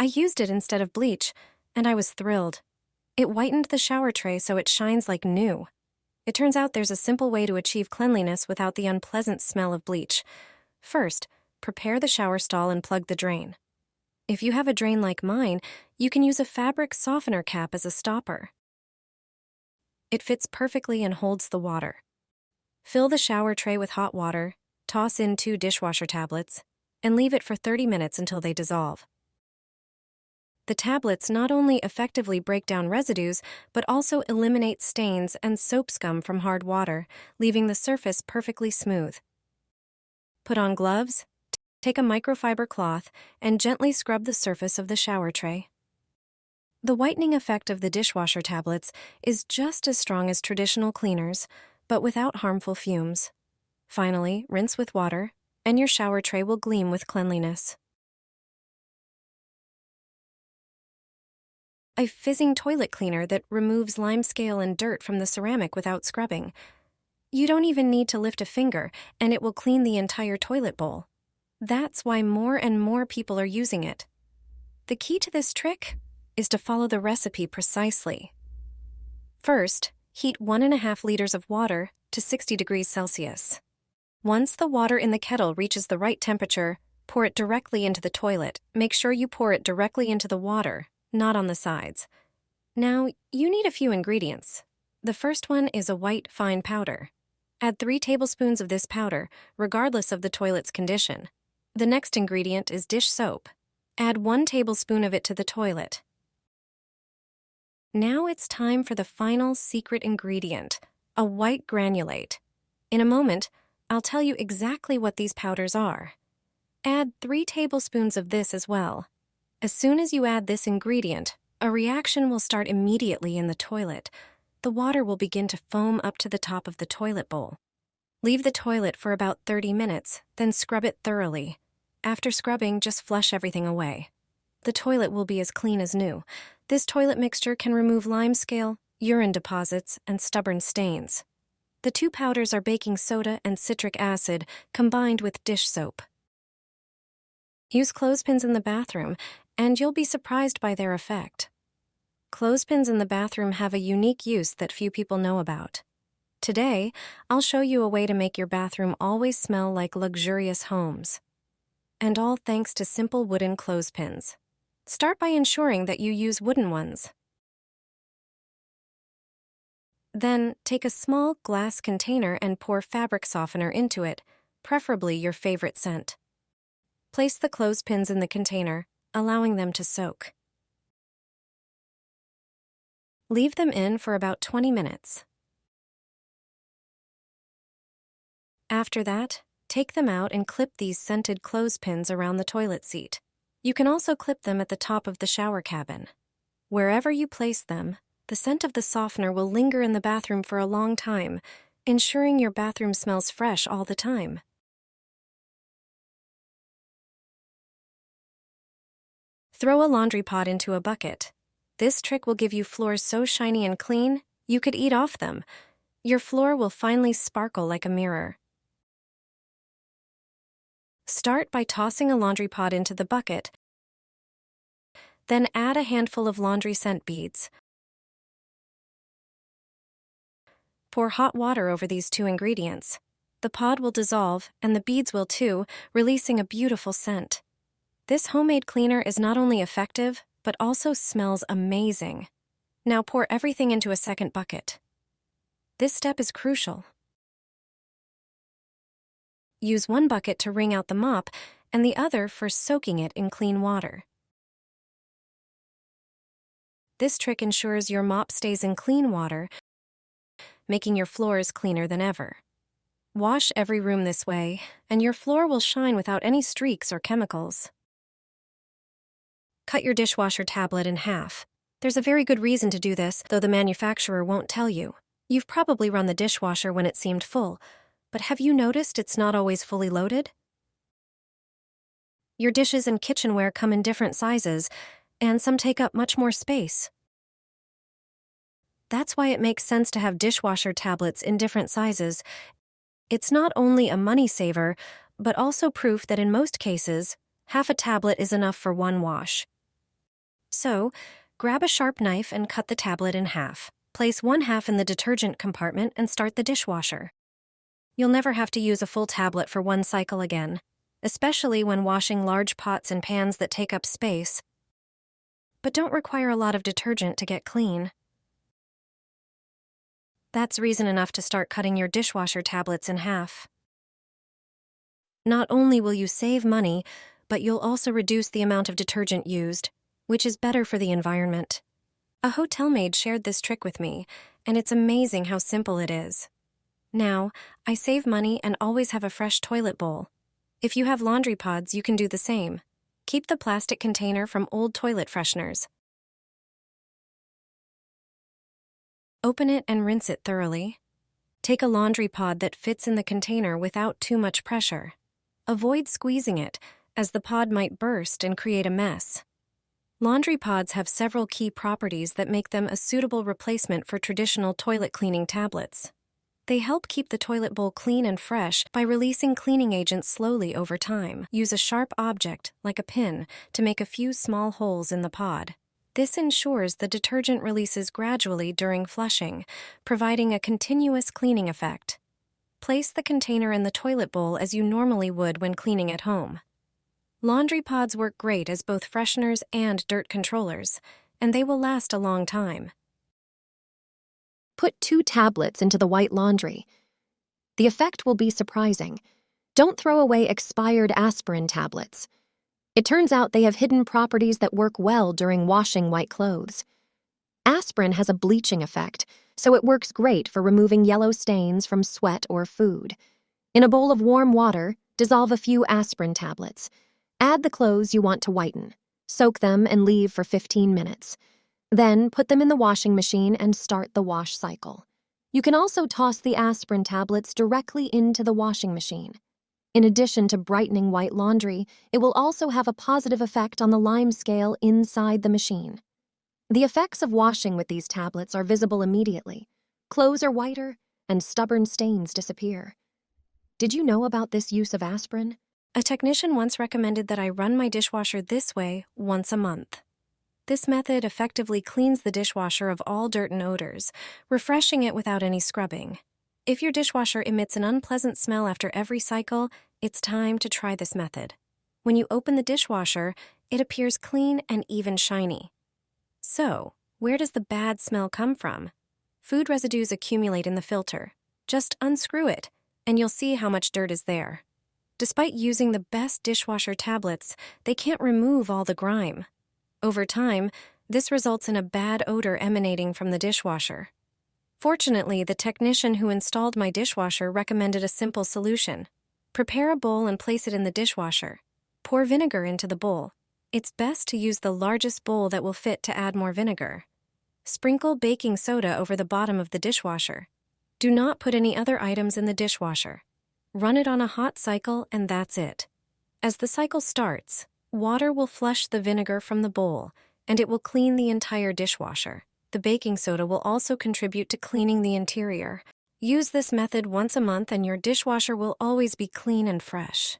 I used it instead of bleach, and I was thrilled. It whitened the shower tray so it shines like new. It turns out there's a simple way to achieve cleanliness without the unpleasant smell of bleach. First, prepare the shower stall and plug the drain. If you have a drain like mine, you can use a fabric softener cap as a stopper. It fits perfectly and holds the water. Fill the shower tray with hot water, toss in 2 dishwasher tablets, and leave it for 30 minutes until they dissolve. The tablets not only effectively break down residues, but also eliminate stains and soap scum from hard water, leaving the surface perfectly smooth. Put on gloves, take a microfiber cloth, and gently scrub the surface of the shower tray. The whitening effect of the dishwasher tablets is just as strong as traditional cleaners, but without harmful fumes. Finally, rinse with water, and your shower tray will gleam with cleanliness. A fizzing toilet cleaner that removes limescale and dirt from the ceramic without scrubbing. You don't even need to lift a finger, and it will clean the entire toilet bowl. That's why more and more people are using it. The key to this trick is to follow the recipe precisely. First, heat 1.5 liters of water to 60 degrees Celsius. Once the water in the kettle reaches the right temperature, pour it directly into the toilet. Make sure you pour it directly into the water, not on the sides. Now, you need a few ingredients. The first one is a white fine powder. Add 3 tablespoons of this powder, regardless of the toilet's condition. The next ingredient is dish soap. Add 1 tablespoon of it to the toilet. Now it's time for the final secret ingredient, a white granulate. In a moment, I'll tell you exactly what these powders are. Add 3 tablespoons of this as well. As soon as you add this ingredient, a reaction will start immediately in the toilet. The water will begin to foam up to the top of the toilet bowl. Leave the toilet for about 30 minutes, then scrub it thoroughly. After scrubbing, just flush everything away. The toilet will be as clean as new. This toilet mixture can remove limescale, urine deposits, and stubborn stains. The 2 powders are baking soda and citric acid combined with dish soap. Use clothespins in the bathroom, and you'll be surprised by their effect. Clothespins in the bathroom have a unique use that few people know about. Today, I'll show you a way to make your bathroom always smell like luxurious homes. And all thanks to simple wooden clothespins. Start by ensuring that you use wooden ones. Then, take a small glass container and pour fabric softener into it, preferably your favorite scent. Place the clothespins in the container, allowing them to soak. Leave them in for about 20 minutes. After that, take them out and clip these scented clothespins around the toilet seat. You can also clip them at the top of the shower cabin. Wherever you place them, the scent of the softener will linger in the bathroom for a long time, ensuring your bathroom smells fresh all the time. Throw a laundry pod into a bucket. This trick will give you floors so shiny and clean, you could eat off them. Your floor will finally sparkle like a mirror. Start by tossing a laundry pod into the bucket. Then add a handful of laundry scent beads. Pour hot water over these 2 ingredients. The pod will dissolve, and the beads will too, releasing a beautiful scent. This homemade cleaner is not only effective, but also smells amazing. Now pour everything into a second bucket. This step is crucial. Use 1 bucket to wring out the mop, and the other for soaking it in clean water. This trick ensures your mop stays in clean water, making your floors cleaner than ever. Wash every room this way, and your floor will shine without any streaks or chemicals. Cut your dishwasher tablet in half. There's a very good reason to do this, though the manufacturer won't tell you. You've probably run the dishwasher when it seemed full, but have you noticed it's not always fully loaded? Your dishes and kitchenware come in different sizes, and some take up much more space. That's why it makes sense to have dishwasher tablets in different sizes. It's not only a money saver, but also proof that in most cases, half a tablet is enough for 1 wash. So, grab a sharp knife and cut the tablet in half. Place one half in the detergent compartment and start the dishwasher. You'll never have to use a full tablet for one cycle again, especially when washing large pots and pans that take up space, but don't require a lot of detergent to get clean. That's reason enough to start cutting your dishwasher tablets in half. Not only will you save money, but you'll also reduce the amount of detergent used, which is better for the environment. A hotel maid shared this trick with me, and it's amazing how simple it is. Now, I save money and always have a fresh toilet bowl. If you have laundry pods, you can do the same. Keep the plastic container from old toilet fresheners. Open it and rinse it thoroughly. Take a laundry pod that fits in the container without too much pressure. Avoid squeezing it, as the pod might burst and create a mess. Laundry pods have several key properties that make them a suitable replacement for traditional toilet cleaning tablets. They help keep the toilet bowl clean and fresh by releasing cleaning agents slowly over time. Use a sharp object, like a pin, to make a few small holes in the pod. This ensures the detergent releases gradually during flushing, providing a continuous cleaning effect. Place the container in the toilet bowl as you normally would when cleaning at home. Laundry pods work great as both fresheners and dirt controllers, and they will last a long time. Put 2 tablets into the white laundry. The effect will be surprising. Don't throw away expired aspirin tablets. It turns out they have hidden properties that work well during washing white clothes. Aspirin has a bleaching effect, so it works great for removing yellow stains from sweat or food. In a bowl of warm water, dissolve a few aspirin tablets. Add the clothes you want to whiten. Soak them and leave for 15 minutes. Then put them in the washing machine and start the wash cycle. You can also toss the aspirin tablets directly into the washing machine. In addition to brightening white laundry, it will also have a positive effect on the lime scale inside the machine. The effects of washing with these tablets are visible immediately. Clothes are whiter, and stubborn stains disappear. Did you know about this use of aspirin? A technician once recommended that I run my dishwasher this way once a month. This method effectively cleans the dishwasher of all dirt and odors, refreshing it without any scrubbing. If your dishwasher emits an unpleasant smell after every cycle, it's time to try this method. When you open the dishwasher, it appears clean and even shiny. So, where does the bad smell come from? Food residues accumulate in the filter. Just unscrew it, and you'll see how much dirt is there. Despite using the best dishwasher tablets, they can't remove all the grime. Over time, this results in a bad odor emanating from the dishwasher. Fortunately, the technician who installed my dishwasher recommended a simple solution. Prepare a bowl and place it in the dishwasher. Pour vinegar into the bowl. It's best to use the largest bowl that will fit to add more vinegar. Sprinkle baking soda over the bottom of the dishwasher. Do not put any other items in the dishwasher. Run it on a hot cycle and that's it. As the cycle starts, water will flush the vinegar from the bowl, and it will clean the entire dishwasher. The baking soda will also contribute to cleaning the interior. Use this method once a month and your dishwasher will always be clean and fresh.